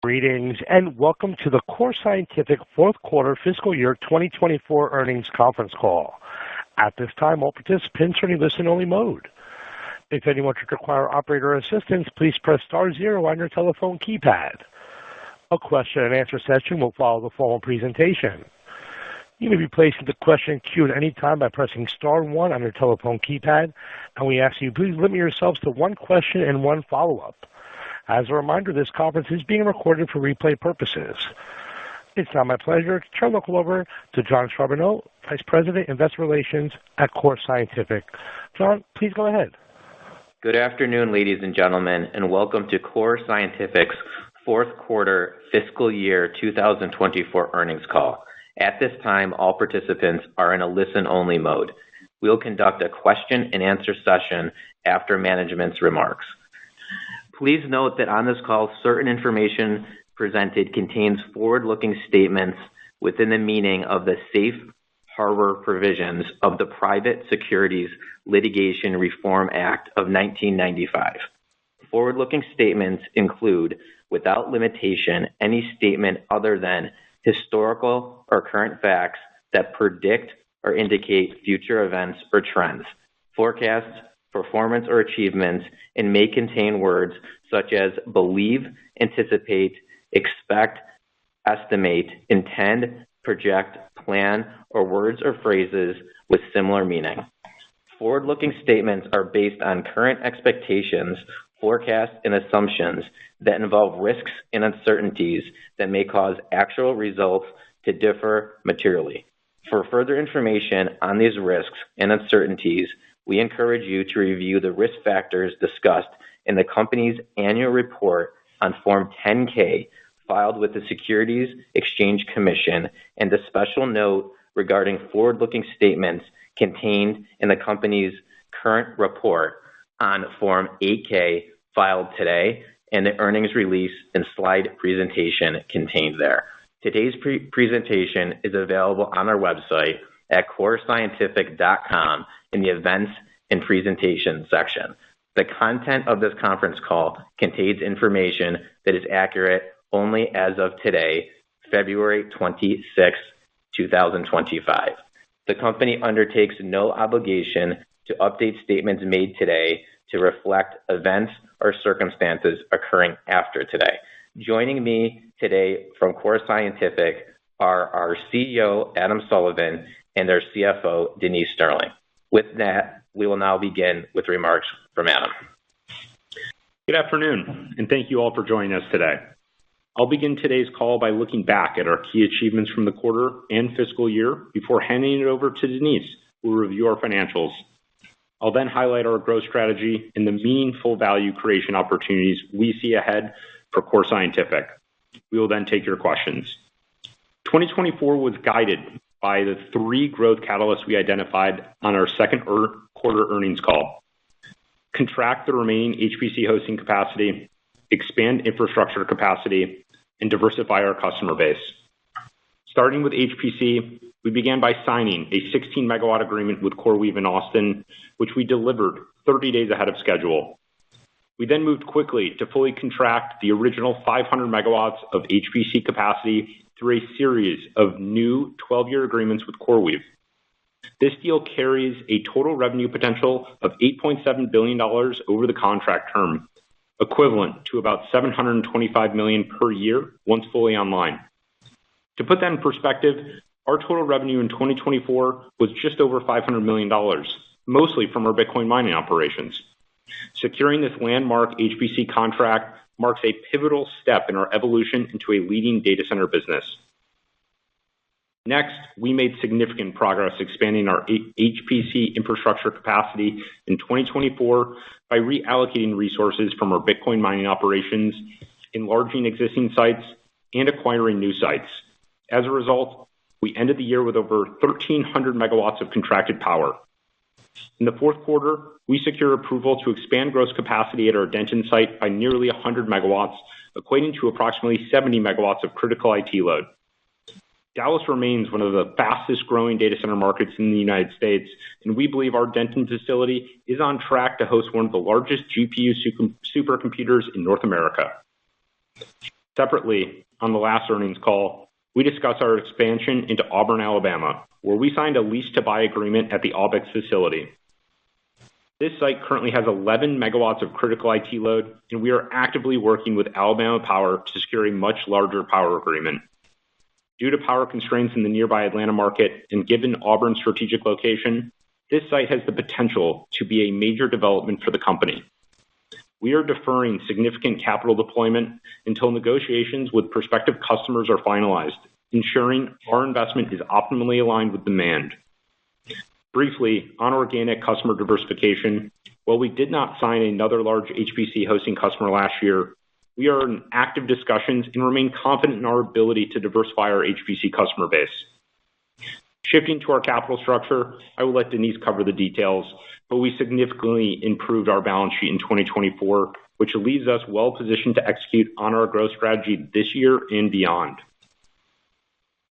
Greetings and welcome to the CORZ Scientific fourth quarter fiscal year 2024 earnings conference call. At this time, all participants are in listen-only mode. If anyone should require operator assistance, please press star zero on your telephone keypad. A question-and-answer session will follow the formal presentation. You may be placed into question queue at any time by pressing star one on your telephone keypad, and we ask you please limit yourselves to one question and one follow-up. As a reminder, this conference is being recorded for replay purposes. It's now my pleasure to turn the call over to John Charbonneau, Vice President, Investor Relations at CORZ Scientific. John, please go ahead. Good afternoon, ladies and gentlemen, and welcome to CORZ Scientific's fourth quarter fiscal year 2024 earnings call. At this time, all participants are in a listen-only mode. We'll conduct a question-and-answer session after management's remarks. Please note that on this call, certain information presented contains forward-looking statements within the meaning of the Safe Harbor provisions of the Private Securities Litigation Reform Act of 1995. Forward-looking statements include, without limitation, any statement other than historical or current facts that predict or indicate future events or trends, forecasts, performance, or achievements, and may contain words such as believe, anticipate, expect, estimate, intend, project, plan, or words or phrases with similar meaning. Forward-looking statements are based on current expectations, forecasts, and assumptions that involve risks and uncertainties that may cause actual results to differ materially. For further information on these risks and uncertainties, we encourage you to review the risk factors discussed in the company's annual report on Form 10-K filed with the Securities Exchange Commission and the special note regarding forward-looking statements contained in the company's current report on Form 8-K filed today and the earnings release and slide presentation contained there. Today's presentation is available on our website at corzscientific.com in the Events and Presentation section. The content of this conference call contains information that is accurate only as of today, February 26, 2025. The company undertakes no obligation to update statements made today to reflect events or circumstances occurring after today. Joining me today from CORZ Scientific are our CEO, Adam Sullivan, and our CFO, Denise Sterling. With that, we will now begin with remarks from Adam. Good afternoon, and thank you all for joining us today. I'll begin today's call by looking back at our key achievements from the quarter and fiscal year before handing it over to Denise, who will review our financials. I'll then highlight our growth strategy and the meaningful value creation opportunities we see ahead for CORZ Scientific. We will then take your questions. 2024 was guided by the three growth catalysts we identified on our second quarter earnings call: contract the remaining HPC hosting capacity, expand infrastructure capacity, and diversify our customer base. Starting with HPC, we began by signing a 16-megawatt agreement with CoreWeave in Austin, which we delivered 30 days ahead of schedule. We then moved quickly to fully contract the original 500 megawatts of HPC capacity through a series of new 12-year agreements with CoreWeave. This deal carries a total revenue potential of $8.7 billion over the contract term, equivalent to about $725 million per year once fully online. To put that in perspective, our total revenue in 2024 was just over $500 million, mostly from our Bitcoin mining operations. Securing this landmark HPC contract marks a pivotal step in our evolution into a leading data center business. Next, we made significant progress expanding our HPC infrastructure capacity in 2024 by reallocating resources from our Bitcoin mining operations, enlarging existing sites, and acquiring new sites. As a result, we ended the year with over 1,300 megawatts of contracted power. In the fourth quarter, we secured approval to expand gross capacity at our Denton site by nearly 100 megawatts, equating to approximately 70 megawatts of critical IT load. Dallas remains one of the fastest-growing data center markets in the United States, and we believe our Denton facility is on track to host one of the largest GPU supercomputers in North America. Separately, on the last earnings call, we discussed our expansion into Auburn, Alabama, where we signed a lease-to-buy agreement at the AUBEX facility. This site currently has 11 megawatts of critical IT load, and we are actively working with Alabama Power to secure a much larger power agreement. Due to power constraints in the nearby Atlanta market and given Auburn's strategic location, this site has the potential to be a major development for the company. We are deferring significant capital deployment until negotiations with prospective customers are finalized, ensuring our investment is optimally aligned with demand. Briefly, on organic customer diversification, while we did not sign another large HPC hosting customer last year, we are in active discussions and remain confident in our ability to diversify our HPC customer base. Shifting to our capital structure, I will let Denise cover the details, but we significantly improved our balance sheet in 2024, which leaves us well positioned to execute on our growth strategy this year and beyond.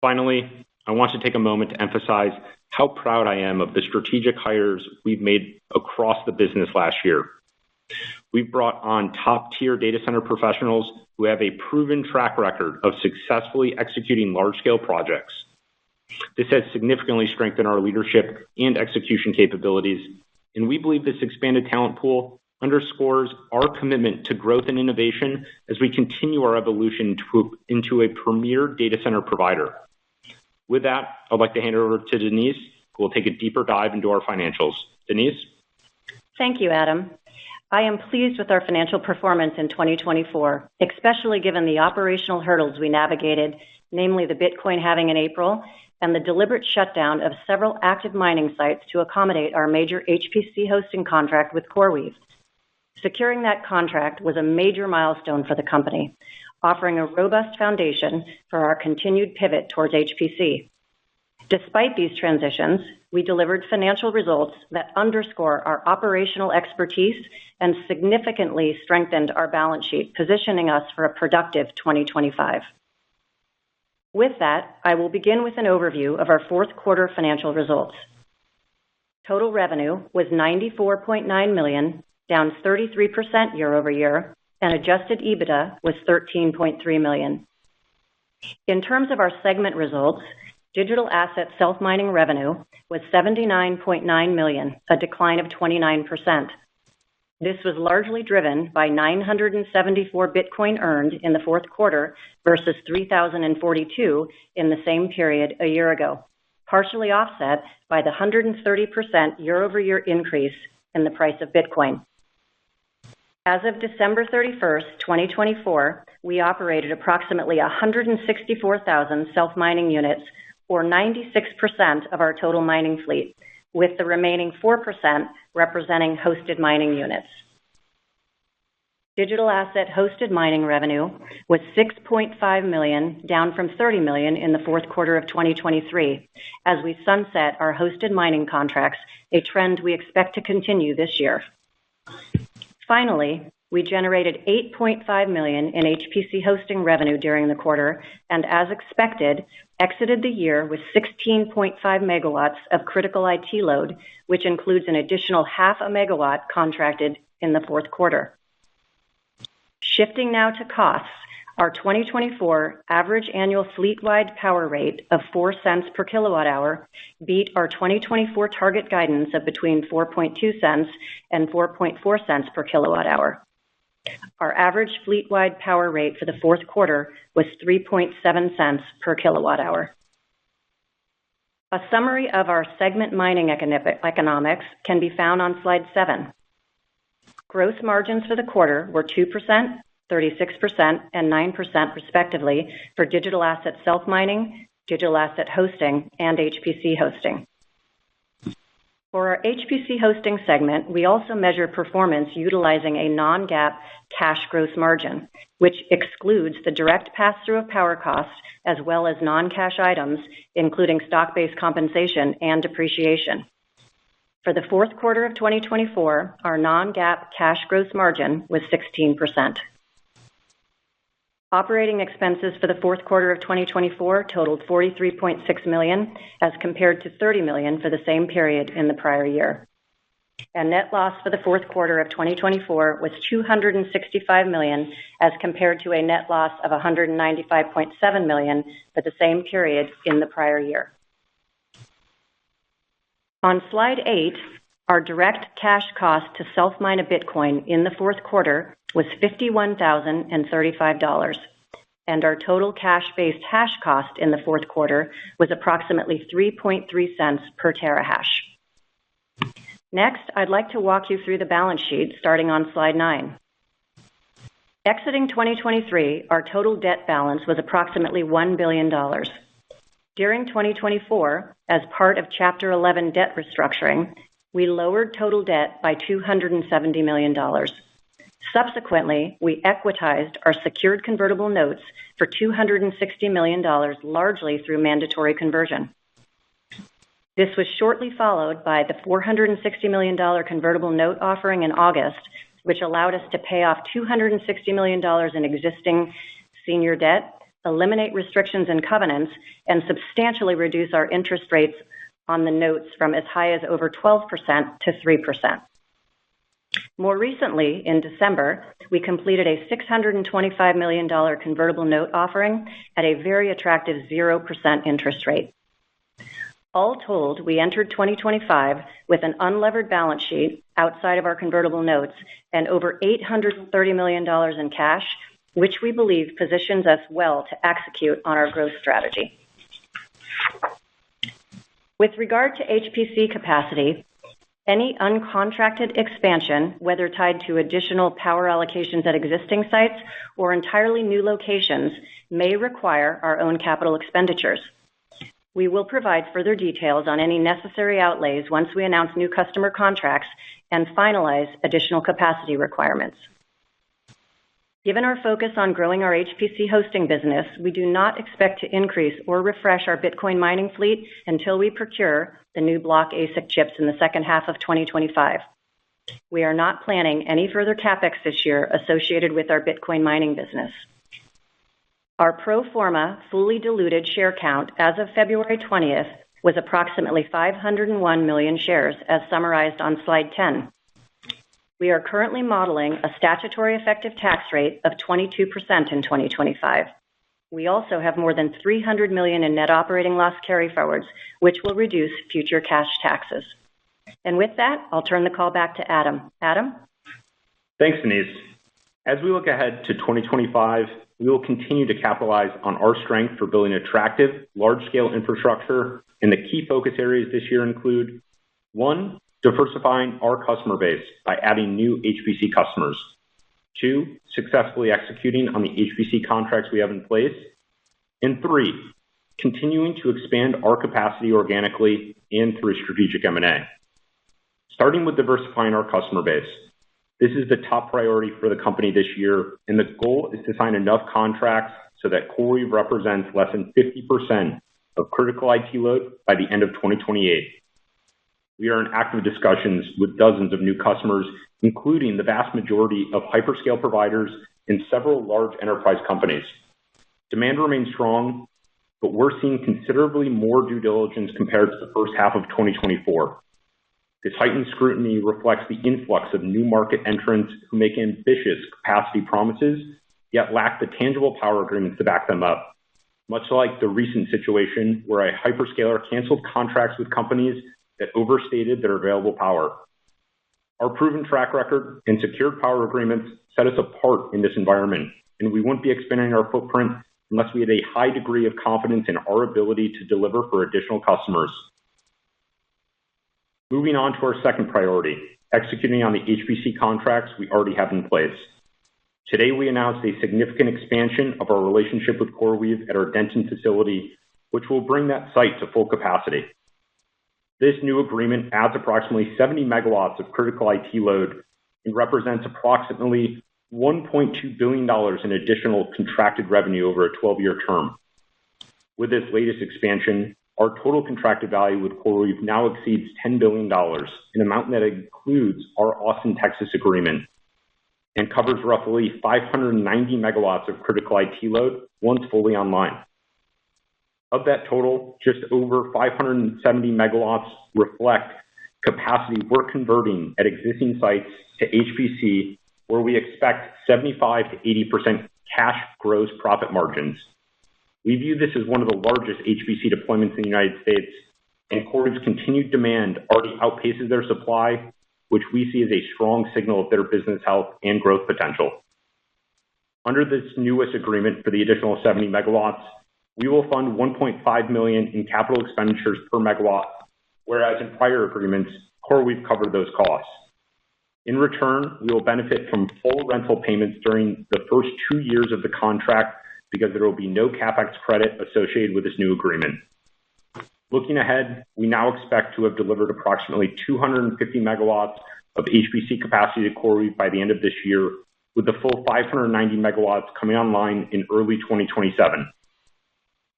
Finally, I want to take a moment to emphasize how proud I am of the strategic hires we've made across the business last year. We've brought on top-tier data center professionals who have a proven track record of successfully executing large-scale projects. This has significantly strengthened our leadership and execution capabilities, and we believe this expanded talent pool underscores our commitment to growth and innovation as we continue our evolution into a premier data center provider. With that, I'd like to hand it over to Denise, who will take a deeper dive into our financials. Denise? Thank you, Adam. I am pleased with our financial performance in 2024, especially given the operational hurdles we navigated, namely the Bitcoin halving in April and the deliberate shutdown of several active mining sites to accommodate our major HPC hosting contract with CoreWeave. Securing that contract was a major milestone for the company, offering a robust foundation for our continued pivot towards HPC. Despite these transitions, we delivered financial results that underscore our operational expertise and significantly strengthened our balance sheet, positioning us for a productive 2025. With that, I will begin with an overview of our fourth quarter financial results. Total revenue was $94.9 million, down 33% year over year, and adjusted EBITDA was $13.3 million. In terms of our segment results, digital asset self-mining revenue was $79.9 million, a decline of 29%. This was largely driven by 974 Bitcoin earned in the fourth quarter versus 3,042 in the same period a year ago, partially offset by the 130% year-over-year increase in the price of Bitcoin. As of December 31st, 2024, we operated approximately 164,000 self-mining units, or 96% of our total mining fleet, with the remaining 4% representing hosted mining units. Digital asset hosted mining revenue was $6.5 million, down from $30 million in the fourth quarter of 2023, as we sunset our hosted mining contracts, a trend we expect to continue this year. Finally, we generated $8.5 million in HPC hosting revenue during the quarter, and as expected, exited the year with 16.5 megawatts of critical IT load, which includes an additional 0.5 megawatt contracted in the fourth quarter. Shifting now to costs, our 2024 average annual fleet-wide power rate of 4 cents per kilowatt hour beat our 2024 target guidance of between 4.2 cents and 4.4 cents per kilowatt hour. Our average fleet-wide power rate for the fourth quarter was 3.7 cents per kilowatt hour. A summary of our segment mining economics can be found on slide 7. Gross margins for the quarter were 2%, 36%, and 9% respectively for digital asset self-mining, digital asset hosting, and HPC hosting. For our HPC hosting segment, we also measure performance utilizing a non-GAAP cash gross margin, which excludes the direct pass-through of power costs as well as non-cash items, including stock-based compensation and depreciation. For the fourth quarter of 2024, our non-GAAP cash gross margin was 16%. Operating expenses for the fourth quarter of 2024 totaled $43.6 million, as compared to $30 million for the same period in the prior year. and net loss for the fourth quarter of 2024 was $265 million as compared to a net loss of $195.7 million for the same period in the prior year. On slide 8, our direct cash cost to self-mine a Bitcoin in the fourth quarter was $51,035, and our total cash-based hash cost in the fourth quarter was approximately 3.3 cents per terahash. Next, I'd like to walk you through the balance sheet starting on slide 9. Exiting 2023, our total debt balance was approximately $1 billion. During 2024, as part of Chapter 11 debt restructuring, we lowered total debt by $270 million. Subsequently, we equitized our secured convertible notes for $260 million, largely through mandatory conversion. This was shortly followed by the $460 million convertible note offering in August, which allowed us to pay off $260 million in existing senior debt, eliminate restrictions and covenants, and substantially reduce our interest rates on the notes from as high as over 12% to 3%. More recently, in December, we completed a $625 million convertible note offering at a very attractive 0% interest rate. All told, we entered 2025 with an unlevered balance sheet outside of our convertible notes and over $830 million in cash, which we believe positions us well to execute on our growth strategy. With regard to HPC capacity, any uncontracted expansion, whether tied to additional power allocations at existing sites or entirely new locations, may require our own capital expenditures. We will provide further details on any necessary outlays once we announce new customer contracts and finalize additional capacity requirements. Given our focus on growing our HPC hosting business, we do not expect to increase or refresh our Bitcoin mining fleet until we procure the new block ASIC chips in the second half of 2025. We are not planning any further CapEx this year associated with our Bitcoin mining business. Our pro forma fully diluted share count as of February 20th was approximately 501 million shares, as summarized on slide 10. We are currently modeling a statutory effective tax rate of 22% in 2025. We also have more than $300 million in net operating loss carryforwards, which will reduce future cash taxes. And with that, I'll turn the call back to Adam. Adam? Thanks, Denise. As we look ahead to 2025, we will continue to capitalize on our strength for building attractive, large-scale infrastructure, and the key focus areas this year include: 1, diversifying our customer base by adding new HPC customers. 2, successfully executing on the HPC contracts we have in place. And 3, continuing to expand our capacity organically and through strategic M&A. Starting with diversifying our customer base. This is the top priority for the company this year, and the goal is to sign enough contracts so that CoreWeave represents less than 50% of critical IT load by the end of 2028. We are in active discussions with dozens of new customers, including the vast majority of hyperscale providers and several large enterprise companies. Demand remains strong, but we're seeing considerably more due diligence compared to the first half of 2024. This heightened scrutiny reflects the influx of new market entrants who make ambitious capacity promises, yet lack the tangible power agreements to back them up, much like the recent situation where a hyperscaler canceled contracts with companies that overstated their available power. Our proven track record and secured power agreements set us apart in this environment, and we wouldn't be expanding our footprint unless we had a high degree of confidence in our ability to deliver for additional customers. Moving on to our second priority, executing on the HPC contracts we already have in place. Today, we announced a significant expansion of our relationship with CoreWeave at our Denton facility, which will bring that site to full capacity. This new agreement adds approximately 70 megawatts of critical IT load and represents approximately $1.2 billion in additional contracted revenue over a 12-year term. With this latest expansion, our total contracted value with CoreWeave now exceeds $10 billion, an amount that includes our Austin, Texas agreement, and covers roughly 590 megawatts of critical IT load once fully online. Of that total, just over 570 megawatts reflect capacity we're converting at existing sites to HPC, where we expect 75 to 80% cash gross profit margins. We view this as one of the largest HPC deployments in the United States, and CORZ's continued demand already outpaces their supply, which we see as a strong signal of their business health and growth potential. Under this newest agreement for the additional 70 megawatts, we will fund $1.5 million in capital expenditures per megawatt, whereas in prior agreements, CoreWeave covered those costs. In return, we will benefit from full rental payments during the first 2 years of the contract because there will be no CapEx credit associated with this new agreement. Looking ahead, we now expect to have delivered approximately 250 megawatts of HPC capacity to CoreWeave by the end of this year, with the full 590 megawatts coming online in early 2027.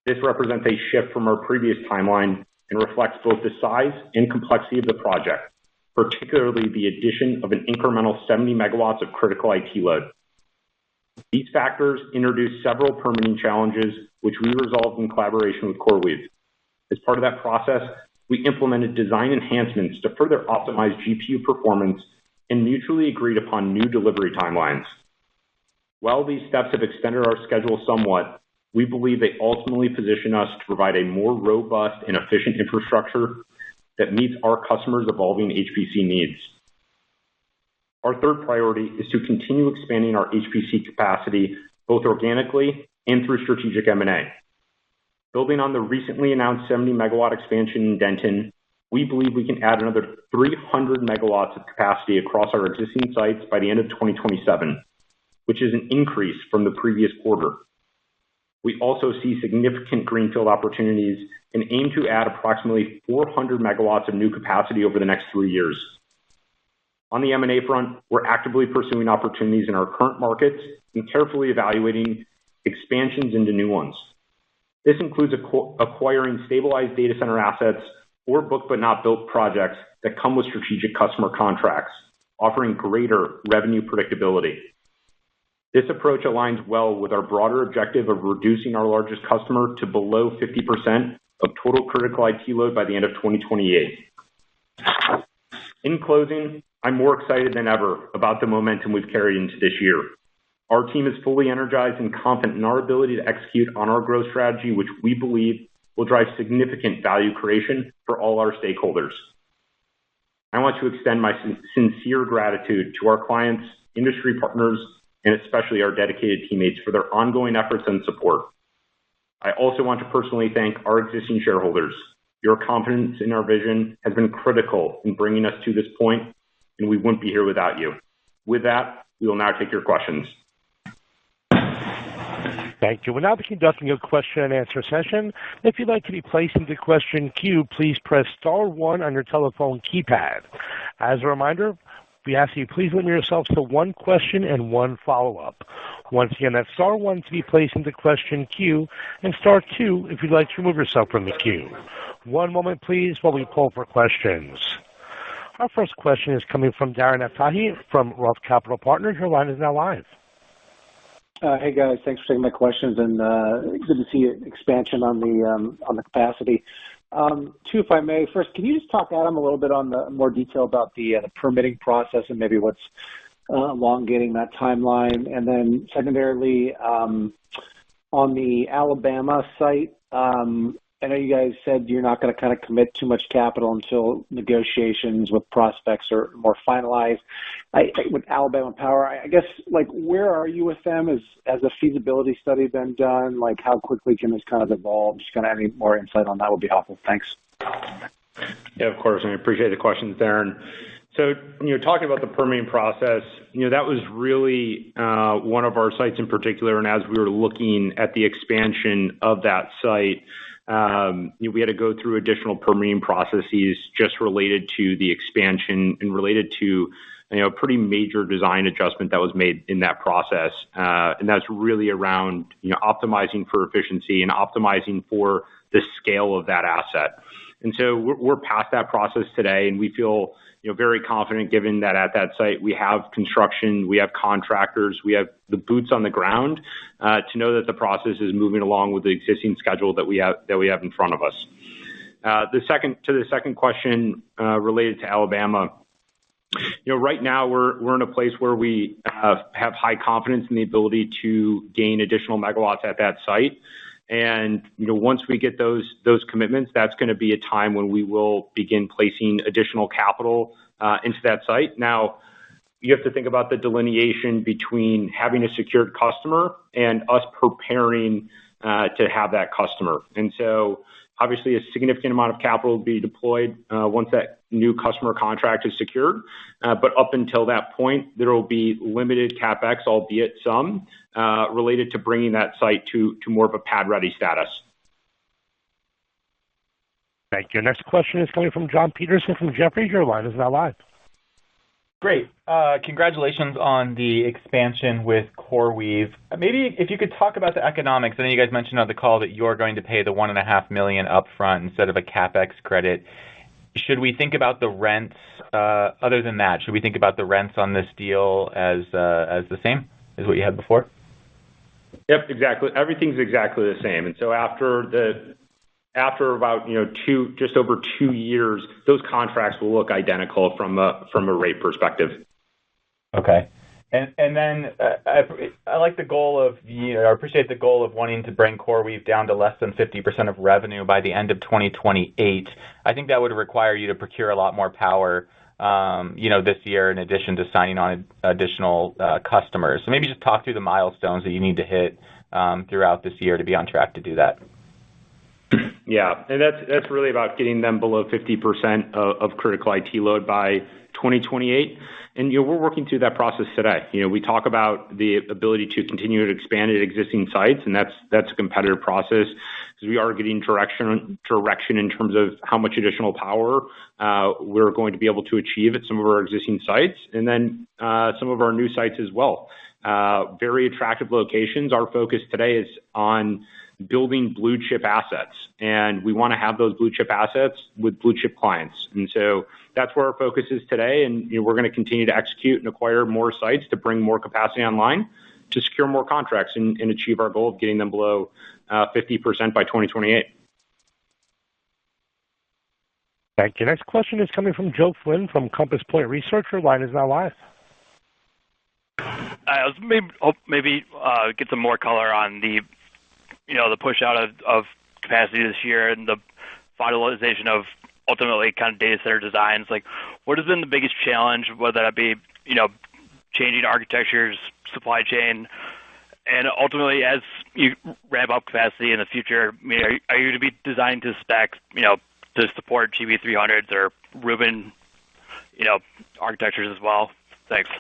This represents a shift from our previous timeline and reflects both the size and complexity of the project, particularly the addition of an incremental 70 megawatts of critical IT load. These factors introduced several permitting challenges, which we resolved in collaboration with CoreWeave. As part of that process, we implemented design enhancements to further optimize GPU performance and mutually agreed upon new delivery timelines. While these steps have extended our schedule somewhat, we believe they ultimately position us to provide a more robust and efficient infrastructure that meets our customers' evolving HPC needs. Our third priority is to continue expanding our HPC capacity both organically and through strategic M&A. Building on the recently announced 70 megawatt expansion in Denton, we believe we can add another 300 megawatts of capacity across our existing sites by the end of 2027, which is an increase from the previous quarter. We also see significant greenfield opportunities and aim to add approximately 400 megawatts of new capacity over the next 3 years. On the M&A front, we're actively pursuing opportunities in our current markets and carefully evaluating expansions into new ones. This includes acquiring stabilized data center assets or book but not built projects that come with strategic customer contracts, offering greater revenue predictability. This approach aligns well with our broader objective of reducing our largest customer to below 50% of total critical IT load by the end of 2028. In closing, I'm more excited than ever about the momentum we've carried into this year. Our team is fully energized and confident in our ability to execute on our growth strategy, which we believe will drive significant value creation for all our stakeholders. I want to extend my sincere gratitude to our clients, industry partners, and especially our dedicated teammates for their ongoing efforts and support. I also want to personally thank our existing shareholders. Your confidence in our vision has been critical in bringing us to this point, and we wouldn't be here without you. With that, we will now take your questions. Thank you. We'll now be conducting a question and answer session. If you'd like to be placed into question queue, please press star one on your telephone keypad. As a reminder, we ask you please limit yourselves to one question and one follow-up. Once again, that's star one to be placed into question queue, and star two if you'd like to remove yourself from the queue. One moment, please, while we poll for questions. Our first question is coming from Darren Aftahi from Roth Capital Partners. Your line is now live. Hey guys, thanks for taking my questions, and good to see expansion on the capacity. Two, if I may. First, can you just talk, Adam, a little bit on the more detail about the permitting process and maybe what's elongating that timeline? And then secondarily, on the Alabama site, I know you guys said you're not going to kind of commit too much capital until negotiations with prospects are more finalized. With Alabama Power, I guess, like, where are you with them? Has a feasibility study been done? Like, how quickly can this kind of evolve? Just kind of any more insight on that would be helpful. Thanks. Yeah, of course, and I appreciate the questions, Darren. So, talking about the permitting process, that was really one of our sites in particular, and as we were looking at the expansion of that site, we had to go through additional permitting processes just related to the expansion and related to a pretty major design adjustment that was made in that process. And that's really around optimizing for efficiency and optimizing for the scale of that asset. And so we're past that process today, and we feel very confident given that at that site we have construction, we have contractors, we have the boots on the ground to know that the process is moving along with the existing schedule that we have in front of us. The second question related to Alabama. Right now we're in a place where we have high confidence in the ability to gain additional megawatts at that site. And once we get those commitments, that's going to be a time when we will begin placing additional capital into that site. Now, you have to think about the delineation between having a secured customer and us preparing to have that customer. And so obviously a significant amount of capital will be deployed once that new customer contract is secured. But up until that point, there will be limited CapEx, albeit some, related to bringing that site to more of a pad-ready status. Thank you. Next question is coming from John Peterson from Jefferies. Your line is now live. Great. Congratulations on the expansion with CoreWeave. Maybe if you could talk about the economics. I know you guys mentioned on the call that you're going to pay the $1.5 million upfront instead of a CapEx credit. Should we think about the rents, other than that, should we think about the rents on this deal as the same as what you had before? Yep, exactly. Everything's exactly the same. And so after about just over 2 years, those contracts will look identical from a rate perspective. Okay, and then I like the goal of I appreciate the goal of wanting to bring CoreWeave down to less than 50% of revenue by the end of 2028. I think that would require you to procure a lot more power, this year in addition to signing on additional customers. So maybe just talk through the milestones that you need to hit throughout this year to be on track to do that. Yeah, and that's really about getting them below 50% of critical IT load by 2028. And we're working through that process today. We talk about the ability to continue to expand at existing sites, and that's a competitive process because we are getting direction in terms of how much additional power we're going to be able to achieve at some of our existing sites, and then some of our new sites as well. Very attractive locations. Our focus today is on building blue chip assets, and we want to have those blue chip assets with blue chip clients. And so that's where our focus is today, and we're going to continue to execute and acquire more sites to bring more capacity online to secure more contracts and achieve our goal of getting them below 50% by 2028. Thank you. Next question is coming from Joe Flynn from Compass Point Research. Your line is now live. I was maybe get some more color on the push out of capacity this year and the finalization of ultimately kind of data center designs. Like, what has been the biggest challenge, whether that be, changing architectures, supply chain, and ultimately as you ramp up capacity in the future, are you to be designed to spec, to support GB300s or Rubin, architectures as well? Thanks.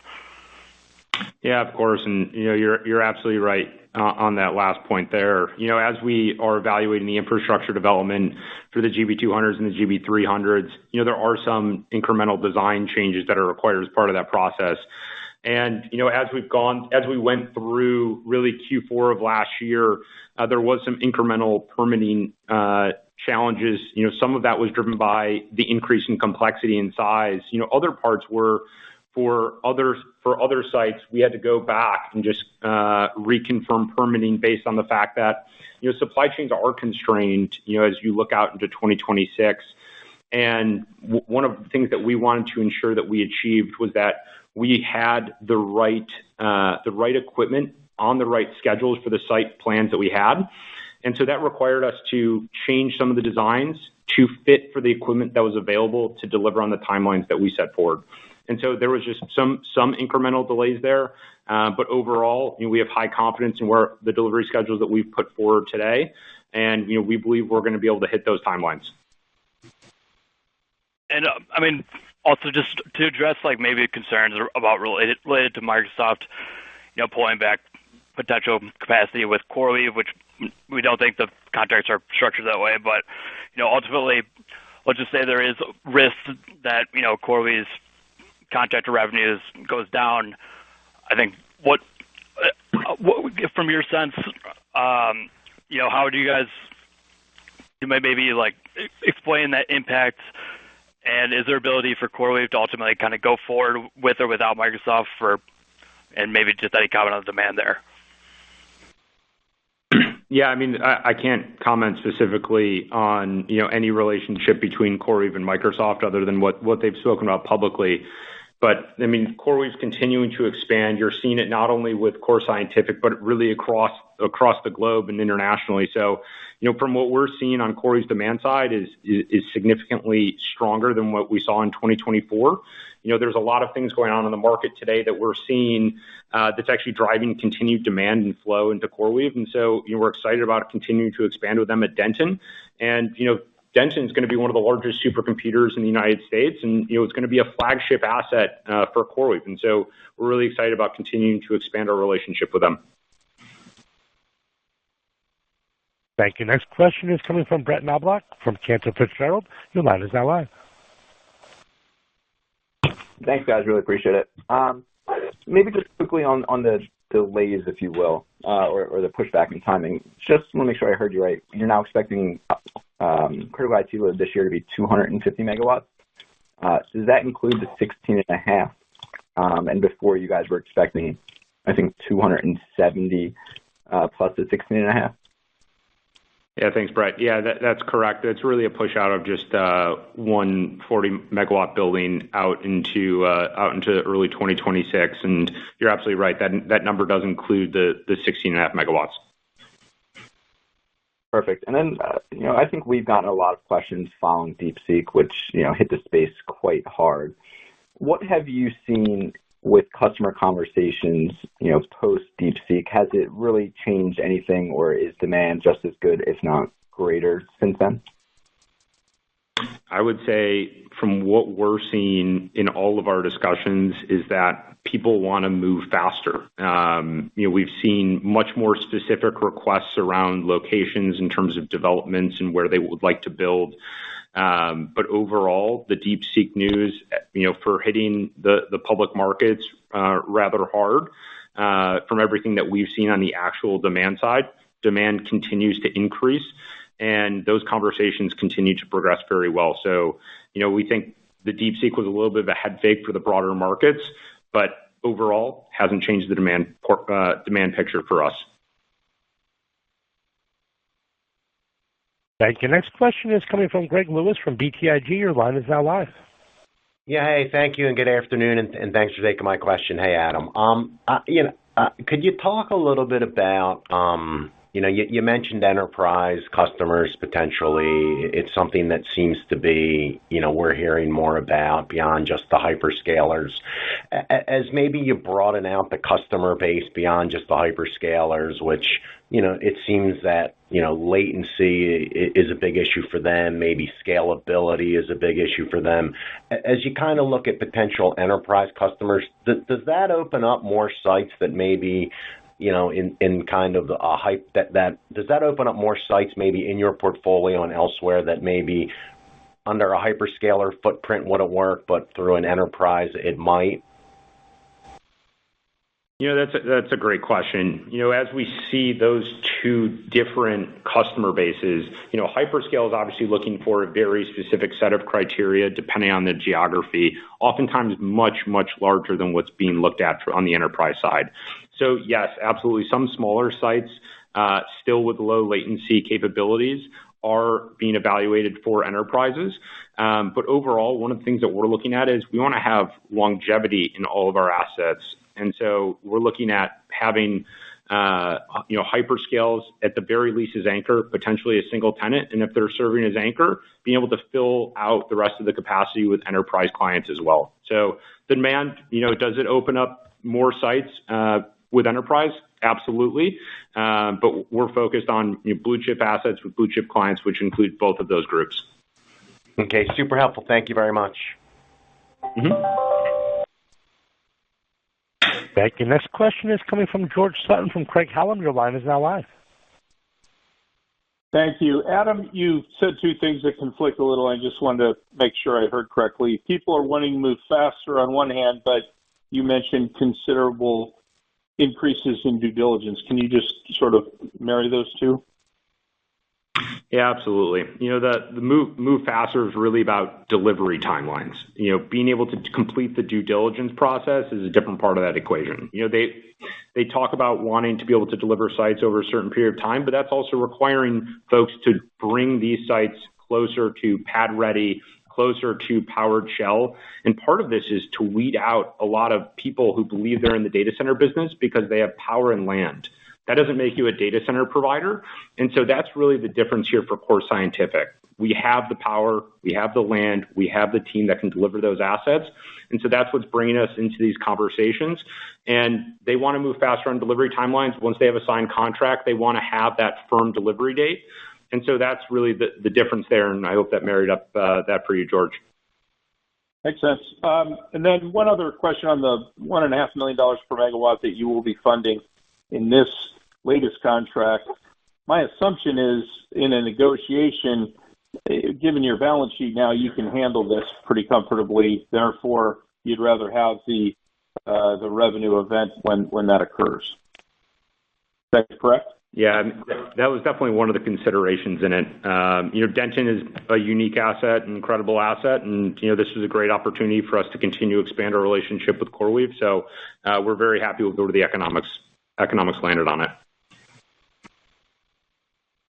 Yeah, of course, and you're absolutely right on that last point there. As we are evaluating the infrastructure development for the GB200s and the GB300s, there are some incremental design changes that are required as part of that process. And as we went through really Q4 of last year, there was some incremental permitting challenges. Some of that was driven by the increase in complexity and size. Other parts were for other sites, we had to go back and just reconfirm permitting based on the fact that supply chains are constrained as you look out into 2026. And one of the things that we wanted to ensure that we achieved was that we had the right equipment on the right schedules for the site plans that we had. And so that required us to change some of the designs to fit for the equipment that was available to deliver on the timelines that we set forward. And so there was just some incremental delays there. But overall, we have high confidence in where the delivery schedules that we've put forward today. And, we believe we're going to be able to hit those timelines. And also just to address maybe concerns about related to Microsoft, pulling back potential capacity with CoreWeave, which we don't think the contracts are structured that way. But, ultimately, let's just say there is risk that, CoreWeave's contractor revenues goes down. I think what from your sense, how do you guys maybe explain that impact, and is there ability for CoreWeave to ultimately kind of go forward with or without Microsoft and maybe just any comment on the demand there? Yeah, I mean, I can't comment specifically on, any relationship between CoreWeave and Microsoft other than what they've spoken about publicly. But I mean, CoreWeave's continuing to expand. You're seeing it not only with Core Scientific, but really across the globe and internationally. So, from what we're seeing on CoreWeave's demand side is significantly stronger than what we saw in 2024. There's a lot of things going on in the market today that we're seeing that's actually driving continued demand and flow into CoreWeave. And so, we're excited about continuing to expand with them at Denton. And, Denton is going to be one of the largest supercomputers in the United States, and it's going to be a flagship asset for CoreWeave. And so we're really excited about continuing to expand our relationship with them. Thank you. Next question is coming from Brett Knoblauch from Cantor Fitzgerald. Your line is now live. Thanks, guys. Really appreciate it. Maybe just quickly on the delays, if you will, or the pushback in timing. Just want to make sure I heard you right. You're now expecting critical IT load this year to be 250 megawatts. Does that include the 16.5? And before you guys were expecting, I think, 270 plus the 16.5? Yeah, thanks, Brett. Yeah, that's correct. It's really a push out of just one 40 megawatt building out into early 2026. And you're absolutely right. That number does include the 16.5 megawatts. Perfect. And then, I think we've gotten a lot of questions following DeepSeek, which, hit the space quite hard. What have you seen with customer conversations, post DeepSeek? Has it really changed anything, or is demand just as good, if not greater, since then? I would say from what we're seeing in all of our discussions is that people want to move faster. We've seen much more specific requests around locations in terms of developments and where they would like to build. But overall, the DeepSeek news, for hitting the public markets rather hard, from everything that we've seen on the actual demand side, demand continues to increase, and those conversations continue to progress very well. So, we think the DeepSeek was a little bit of a head fake for the broader markets, but overall hasn't changed the demand picture for us. Thank you. Next question is coming from Greg Lewis from BTIG. Your line is now live. Yeah, hey, thank you, and good afternoon, and thanks for taking my question. Hey, Adam. Could you talk a little bit about, you mentioned enterprise customers potentially. It's something that seems to be, we're hearing more about beyond just the hyperscalers. As maybe you broaden out the customer base beyond just the hyperscalers, which, it seems that, latency is a big issue for them. Maybe scalability is a big issue for them. As you kind of look at potential enterprise customers, does that open up more sites that maybe, in kind of a hype does that open up more sites maybe in your portfolio and elsewhere that maybe under a hyperscaler footprint wouldn't work, but through an enterprise it might? That's a great question. As we see those two different customer bases, hyperscale is obviously looking for a very specific set of criteria depending on the geography, oftentimes much, much larger than what's being looked at on the enterprise side. So yes, absolutely. Some smaller sites, still with low latency capabilities, are being evaluated for enterprises. But overall, one of the things that we're looking at is we want to have longevity in all of our assets. And so we're looking at having, hyperscales at the very least as anchor, potentially a single tenant. And if they're serving as anchor, being able to fill out the rest of the capacity with enterprise clients as well. So the demand, does it open up more sites with enterprise? Absolutely. But we're focused on blue chip assets with blue chip clients, which include both of those groups. Okay, super helpful. Thank you very much. Mm-hmm. Thank you. Next question is coming from George Sutton from Craig-Hallum. Your line is now live. Thank you. Adam, you said two things that conflict a little. I just wanted to make sure I heard correctly. People are wanting to move faster on one hand, but you mentioned considerable increases in due diligence. Can you just sort of marry those two? Yeah, absolutely. The move faster is really about delivery timelines. Being able to complete the due diligence process is a different part of that equation. They talk about wanting to be able to deliver sites over a certain period of time, but that's also requiring folks to bring these sites closer to pad ready, closer to powered shell. And part of this is to weed out a lot of people who believe they're in the data center business because they have power and land. That doesn't make you a data center provider. And so that's really the difference here for Core Scientific. We have the power, we have the land, we have the team that can deliver those assets. And so that's what's bringing us into these conversations. And they want to move faster on delivery timelines. Once they have a signed contract, they want to have that firm delivery date. And so that's really the difference there. And I hope that married up that for you, George. Makes sense. And then one other question on the $1.5 million per megawatt that you will be funding in this latest contract. My assumption is in a negotiation, given your balance sheet now, you can handle this pretty comfortably. Therefore, you'd rather have the revenue event when that occurs. Is that correct? Yeah, that was definitely one of the considerations in it. Denton is a unique asset, an incredible asset, and this was a great opportunity for us to continue to expand our relationship with CoreWeave. So we're very happy with the economics landed on it.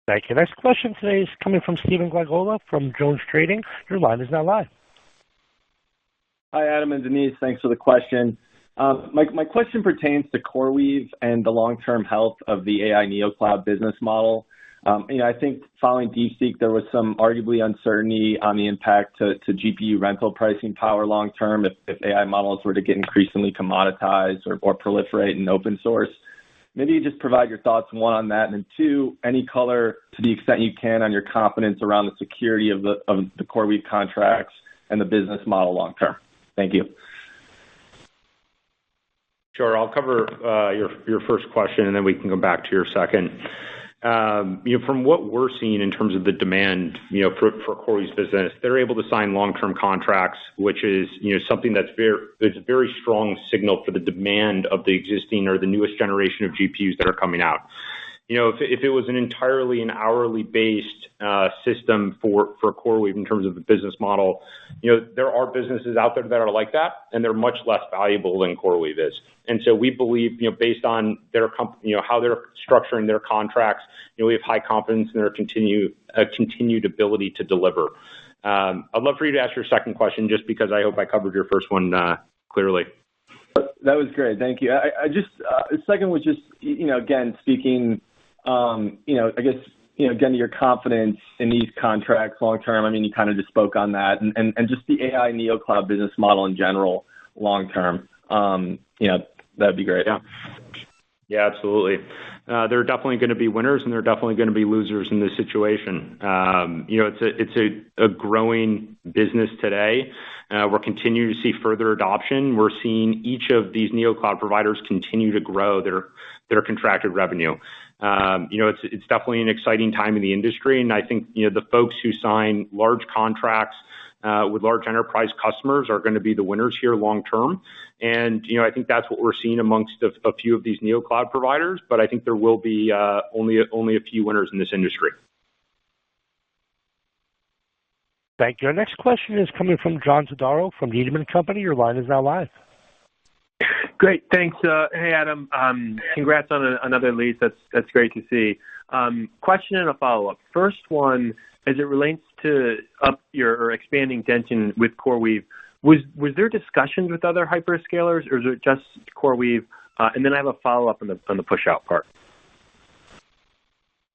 Thank you. Next question today is coming from Stephen Glagola from Jones Trading. Your line is now live. Hi, Adam and Denise. Thanks for the question. My question pertains to CoreWeave and the long-term health of the AI NeoCloud business model. I think following DeepSeek, there was some arguably uncertainty on the impact to GPU rental pricing power long-term if AI models were to get increasingly commoditized or proliferate in open source. Maybe you just provide your thoughts, one, on that, and then two, any color to the extent you can on your confidence around the security of the CoreWeave contracts and the business model long-term. Thank you. Sure. I'll cover your first question, and then we can go back to your second. From what we're seeing in terms of the demand, for CoreWeave's business, they're able to sign long-term contracts, which is, something that's a very strong signal for the demand of the existing or the newest generation of GPUs that are coming out. If it was an entirely an hourly based system for CoreWeave in terms of the business model, there are businesses out there that are like that, and they're much less valuable than CoreWeave is. And so we believe, based on their how they're structuring their contracts, we have high confidence in their continued ability to deliver. I'd love for you to ask your second question, just because I hope I covered your first one clearly. That was great. Thank you. I just the second was just, again, speaking, I guess, again, your confidence in these contracts long term. I mean, you kind of just spoke on that, and just the AI NeoCloud business model in general long term. That'd be great. Yeah, absolutely. There are definitely going to be winners, and there are definitely going to be losers in this situation. It's a growing business today. We're continuing to see further adoption. We're seeing each of these NeoCloud providers continue to grow their contracted revenue. It's definitely an exciting time in the industry, and I think the folks who sign large contracts with large enterprise customers are going to be the winners here long term. And I think that's what we're seeing amongst a few of these NeoCloud providers, but I think there will be only a few winners in this industry. Thank you. Our next question is coming from John Todaro from Needham & Company. Your line is now live. Great. Thanks. Hey, Adam. Congrats on another lease. That's great to see. Question and a follow-up. First one, as it relates to expanding Denton with CoreWeave, was there discussions with other hyperscalers, or is it just CoreWeave? And then I have a follow-up on the push-out part.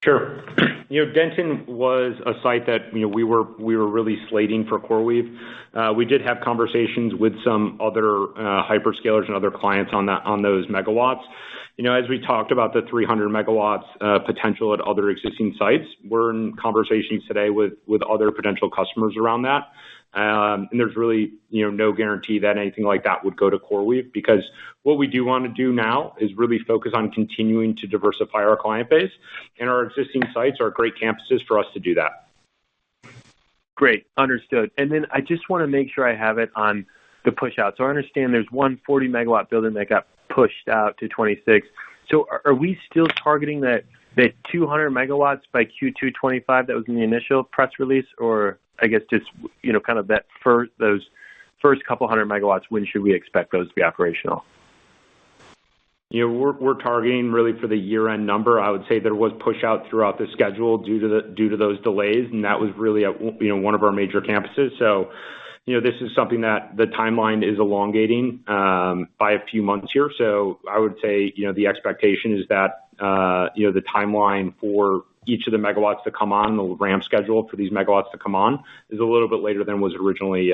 Sure. Denton was a site that we were really slating for CoreWeave. We did have conversations with some other hyperscalers and other clients on those megawatts. As we talked about the 300 megawatts potential at other existing sites, we're in conversations today with other potential customers around that. And there's really no guarantee that anything like that would go to CoreWeave, because what we do want to do now is really focus on continuing to diversify our client base, and our existing sites are great campuses for us to do that. Great, understood. And then I just want to make sure I have it on the push out. So I understand there's one 40 megawatt building that got pushed out to 26. So are we still targeting that the 200 megawatts by Q2 25 that was in the initial press release, or I guess just, kind of those first couple hundred megawatts, when should we expect those to be operational? We're targeting really for the year-end number. I would say there was push out throughout the schedule due to those delays, and that was really at one of our major campuses. So, this is something that the timeline is elongating by a few months here. So I would say, the expectation is that the timeline for each of the megawatts to come on, the ramp schedule for these megawatts to come on, is a little bit later than was originally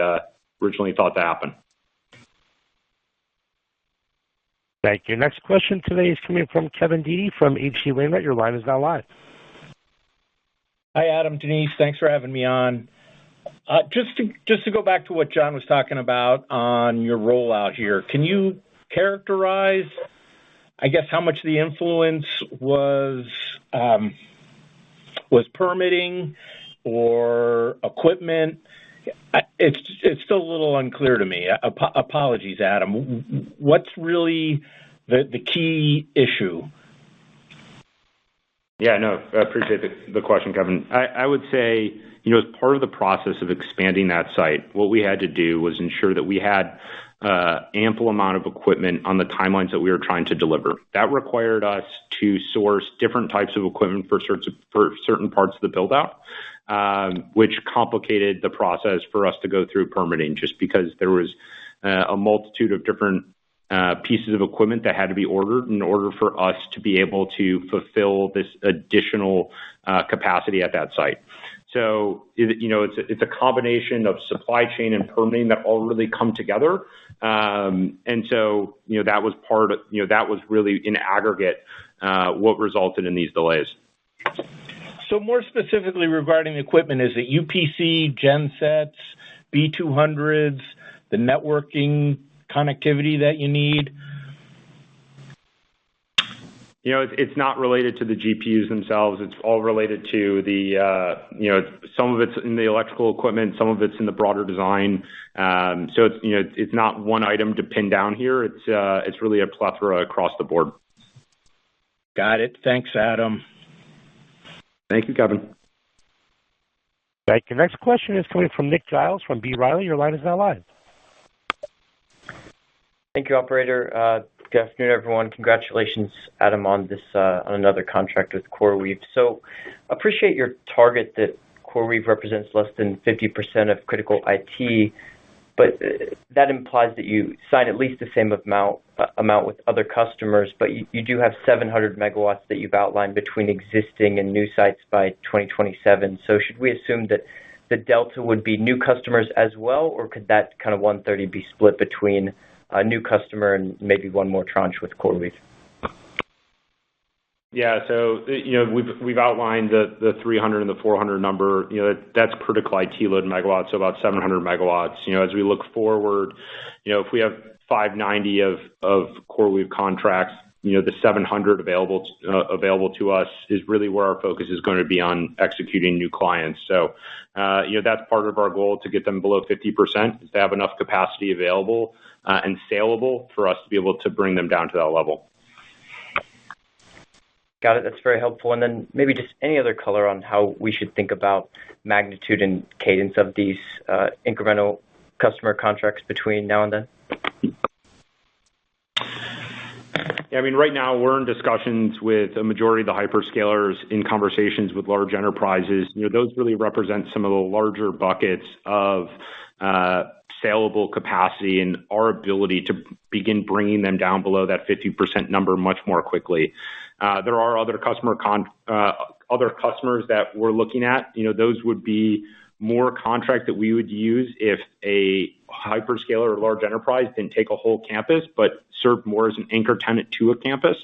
thought to happen. Thank you. Next question today is coming from Kevin Dede from H.C. Wainwright. Your line is now live. Hi, Adam, Denise. Thanks for having me on. Just to go back to what John was talking about on your rollout here, can you characterize, I guess, how much the influence was permitting or equipment? It's still a little unclear to me. Apologies, Adam. What's really the key issue? Yeah, no, I appreciate the question, Kevin. I would say, as part of the process of expanding that site, what we had to do was ensure that we had ample amount of equipment on the timelines that we were trying to deliver. That required us to source different types of equipment for certain parts of the build-out, which complicated the process for us to go through permitting, just because there was a multitude of different pieces of equipment that had to be ordered in order for us to be able to fulfill this additional capacity at that site. So, it's a combination of supply chain and permitting that all really come together. And so, that was really in aggregate what resulted in these delays. So more specifically regarding the equipment, is it UPC, gensets, B200s, the networking connectivity that you need? It's not related to the GPUs themselves. It's all related to some of it's in the electrical equipment, some of it's in the broader design. So it's not one item to pin down here. It's really a plethora across the board. Got it. Thanks, Adam. Thank you, Kevin. Thank you. Next question is coming from Nick Giles from B. Riley. Your line is now live. Thank you, operator. Good afternoon, everyone. Congratulations, Adam, on another contract with CoreWeave. So, appreciate your target that CoreWeave represents less than 50% of critical IT, but that implies that you sign at least the same amount with other customers, but you do have 700 megawatts that you've outlined between existing and new sites by 2027. So should we assume that the delta would be new customers as well, or could that kind of 130 be split between a new customer and maybe one more tranche with CoreWeave? Yeah, so we've outlined the 300 and the 400 number. That's critical IT load megawatts, so about 700 megawatts. As we look forward, if we have 590 of CoreWeave contracts, the 700 available to us is really where our focus is going to be on executing new clients. So, that's part of our goal to get them below 50%, is to have enough capacity available and saleable for us to be able to bring them down to that level. Got it. That's very helpful. And then maybe just any other color on how we should think about magnitude and cadence of these incremental customer contracts between now and then? Yeah, I mean, right now we're in discussions with a majority of the hyperscalers, in conversations with large enterprises. Those really represent some of the larger buckets of saleable capacity and our ability to begin bringing them down below that 50% number much more quickly. There are other customers that we're looking at. Those would be more contracts that we would use if a hyperscaler or large enterprise didn't take a whole campus, but served more as an anchor tenant to a campus.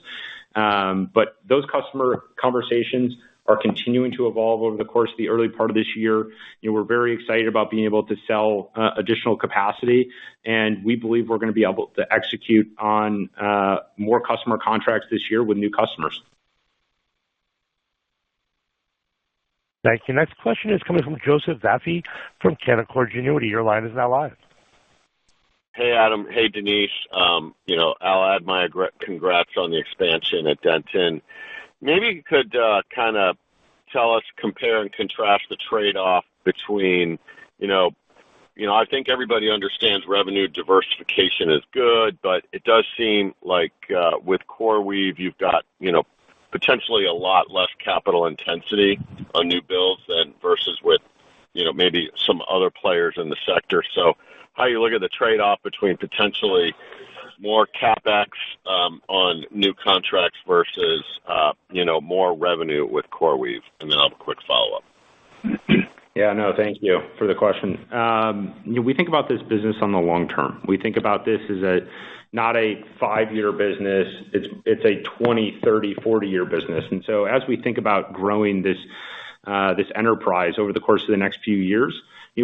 But those customer conversations are continuing to evolve over the course of the early part of this year. We're very excited about being able to sell additional capacity, and we believe we're going to be able to execute on more customer contracts this year with new customers. Thank you. Next question is coming from Joseph Vafi from Canaccord Genuity. Your line is now live. Hey, Adam. Hey, Denise. I'll add my congrats on the expansion at Denton. maybe you could kind of tell us, compare and contrast the trade-off between, I think everybody understands revenue diversification is good, but it does seem like with CoreWeave, you've got, potentially a lot less capital intensity on new builds than versus with, maybe some other players in the sector. So how you look at the trade-off between potentially more CapEx on new contracts versus, more revenue with CoreWeave? And then I'll have a quick follow-up. Yeah, no, thank you for the question. We think about this business on the long term. We think about this as not a 5-year business. It's a 20, 30, 40-year business. And so as we think about growing this enterprise over the course of the next few years,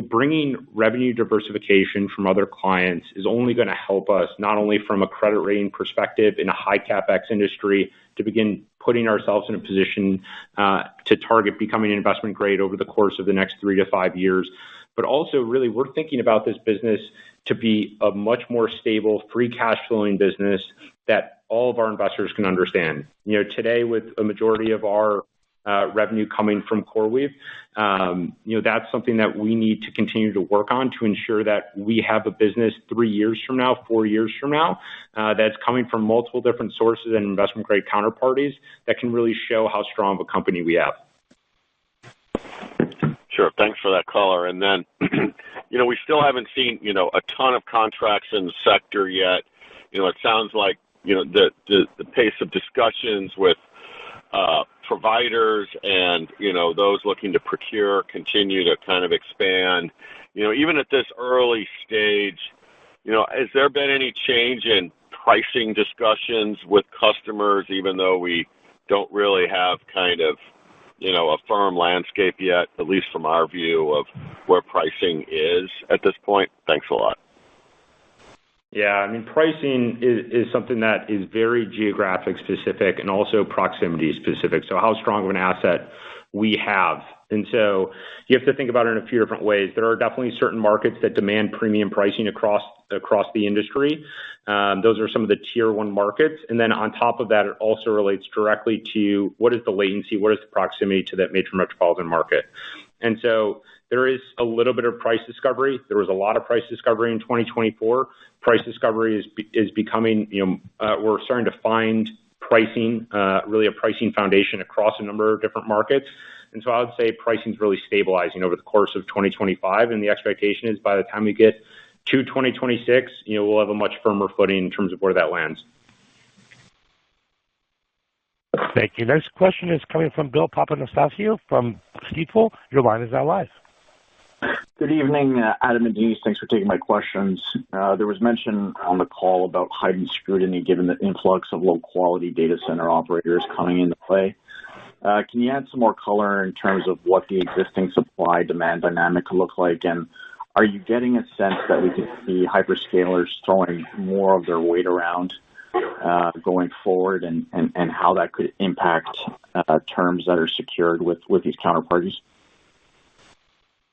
bringing revenue diversification from other clients is only going to help us, not only from a credit rating perspective in a high CapEx industry, to begin putting ourselves in a position to target becoming investment grade over the course of the next 3 to 5 years. But also, really, we're thinking about this business to be a much more stable, free cash flowing business that all of our investors can understand. Today, with a majority of our revenue coming from CoreWeave, that's something that we need to continue to work on to ensure that we have a business 3 years from now, 4 years from now, that's coming from multiple different sources and investment grade counterparties that can really show how strong of a company we have. Sure. Thanks for that color. And then, we still haven't seen, a ton of contracts in the sector yet. It sounds like, the pace of discussions with providers and, those looking to procure continue to kind of expand. Even at this early stage, has there been any change in pricing discussions with customers, even though we don't really have kind of, a firm landscape yet, at least from our view of where pricing is at this point? Thanks a lot. Yeah, pricing is something that is very geographic specific and also proximity specific. So how strong of an asset we have. And so you have to think about it in a few different ways. There are definitely certain markets that demand premium pricing across the industry. Those are some of the tier 1 markets. And then on top of that, it also relates directly to what is the latency, what is the proximity to that major metropolitan market. And so there is a little bit of price discovery. There was a lot of price discovery in 2024. Price discovery is becoming, we're starting to find pricing, really a pricing foundation across a number of different markets. And so I would say pricing is really stabilizing over the course of 2025. And the expectation is by the time we get to 2026, we'll have a much firmer footing in terms of where that lands. Thank you. Next question is coming from Bill Papanastasiou from Stifel. Your line is now live. Good evening, Adam and Denise. Thanks for taking my questions. There was mention on the call about heightened scrutiny given the influx of low-quality data center operators coming into play. Can you add some more color in terms of what the existing supply-demand dynamic could look like? And are you getting a sense that we could see hyperscalers throwing more of their weight around going forward and how that could impact terms that are secured with these counterparties?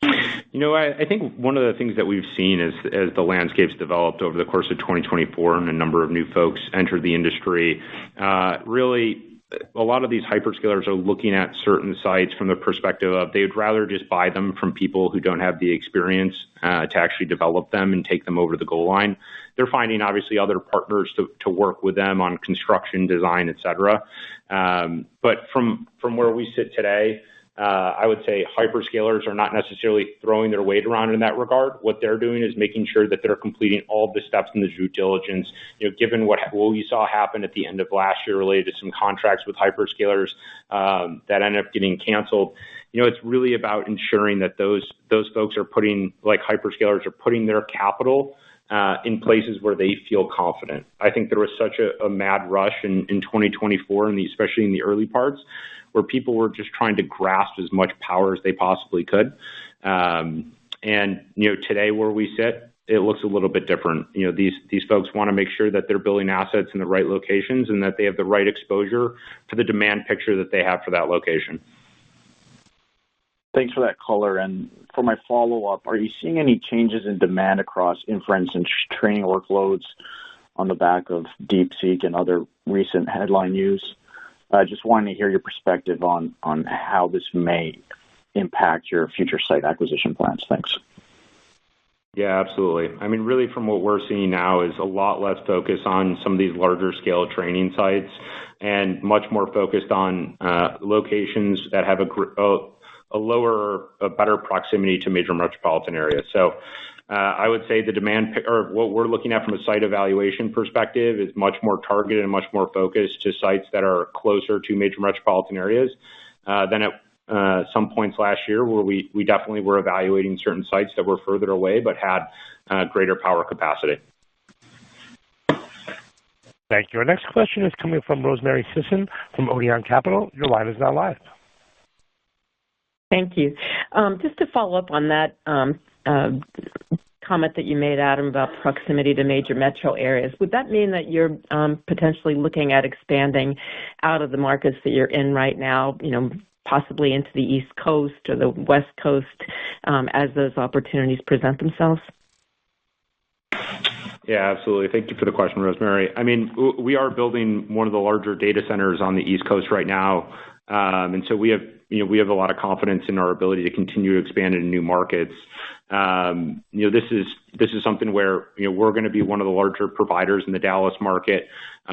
I think one of the things that we've seen as the landscape's developed over the course of 2024 and a number of new folks entered the industry, really a lot of these hyperscalers are looking at certain sites from the perspective of they'd rather just buy them from people who don't have the experience to actually develop them and take them over the goal line. They're finding obviously other partners to work with them on construction, design, et cetera. But from where we sit today, I would say hyperscalers are not necessarily throwing their weight around in that regard. What they're doing is making sure that they're completing all of the steps in the due diligence. Given what we saw happen at the end of last year related to some contracts with hyperscalers that ended up getting canceled, it's really about ensuring that those folks are hyperscalers are putting their capital in places where they feel confident. I think there was such a mad rush in 2024, and especially in the early parts, where people were just trying to grasp as much power as they possibly could. And today where we sit, it looks a little bit different. These folks want to make sure that they're building assets in the right locations and that they have the right exposure to the demand picture that they have for that location. Thanks for that color. And for my follow-up, are you seeing any changes in demand across inference and training workloads on the back of DeepSeek and other recent headline news? Just wanting to hear your perspective on how this may impact your future site acquisition plans. Thanks. Yeah, absolutely. I mean, really from what we're seeing now is a lot less focus on some of these larger scale training sites and much more focused on locations that have a better proximity to major metropolitan areas. So I would say the demand, or what we're looking at from a site evaluation perspective, is much more targeted and much more focused to sites that are closer to major metropolitan areas than at some points last year, where we definitely were evaluating certain sites that were further away but had greater power capacity. Thank you. Our next question is coming from Rosemary Sisson from Odeon Capital. Your line is now live. Thank you. Just to follow up on that comment that you made, Adam, about proximity to major metro areas, would that mean that you're potentially looking at expanding out of the markets that you're in right now, possibly into the East Coast or the West Coast as those opportunities present themselves? Yeah, absolutely. Thank you for the question, Rosemary. I mean, we are building one of the larger data centers on the East Coast right now, and so we have a lot of confidence in our ability to continue to expand into new markets. This is something where we're going to be one of the larger providers in the Dallas market.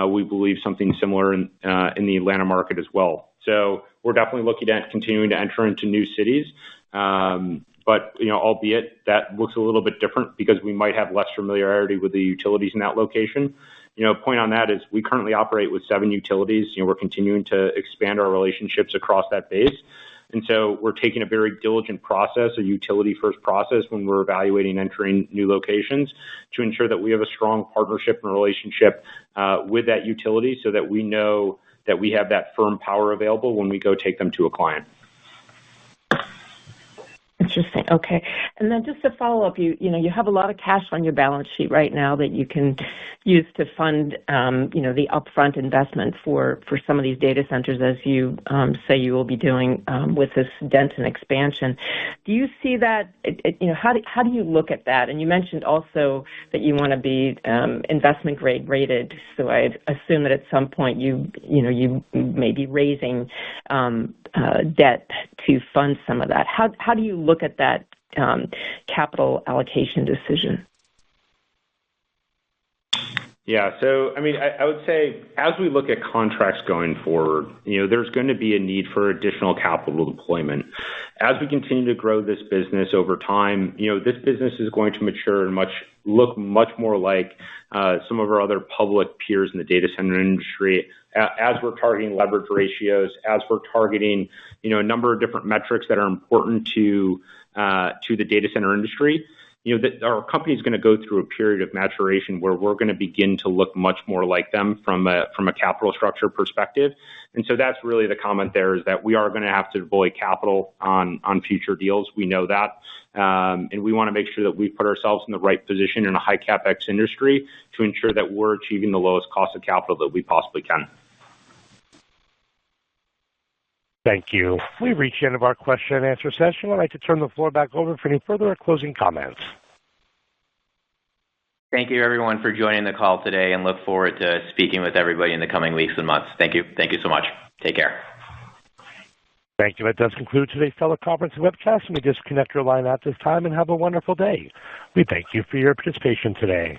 We believe something similar in the Atlanta market as well. So we're definitely looking at continuing to enter into new cities. But albeit that looks a little bit different because we might have less familiarity with the utilities in that location. Point on that is we currently operate with 7 utilities. We're continuing to expand our relationships across that base. And so we're taking a very diligent process, a utility-first process, when we're evaluating entering new locations to ensure that we have a strong partnership and relationship with that utility so that we know that we have that firm power available when we go take them to a client. Interesting. Okay. And then just to follow up, you have a lot of cash on your balance sheet right now that you can use to fund, the upfront investment for some of these data centers, as you say you will be doing with this Denton expansion. Do you see that? How do you look at that? And you mentioned also that you want to be investment grade rated. So I assume that at some point you may be raising debt to fund some of that. How do you look at that capital allocation decision? Yeah, so I mean, I would say as we look at contracts going forward, there's going to be a need for additional capital deployment. As we continue to grow this business over time, this business is going to mature and look much more like some of our other public peers in the data center industry. As we're targeting leverage ratios, as we're targeting, a number of different metrics that are important to the data center industry, that our company is going to go through a period of maturation where we're going to begin to look much more like them from a capital structure perspective. And so that's really the comment there, is that we are going to have to deploy capital on future deals. We know that. And we want to make sure that we put ourselves in the right position in a high CapEx industry to ensure that we're achieving the lowest cost of capital that we possibly can. Thank you. We've reached the end of our question and answer session. I'd like to turn the floor back over for any further closing comments. Thank you, everyone, for joining the call today, and look forward to speaking with everybody in the coming weeks and months. Thank you. Thank you so much. Take care. Thank you. That does conclude today's teleconference and webcast. You may disconnect your line at this time and have a wonderful day. We thank you for your participation today.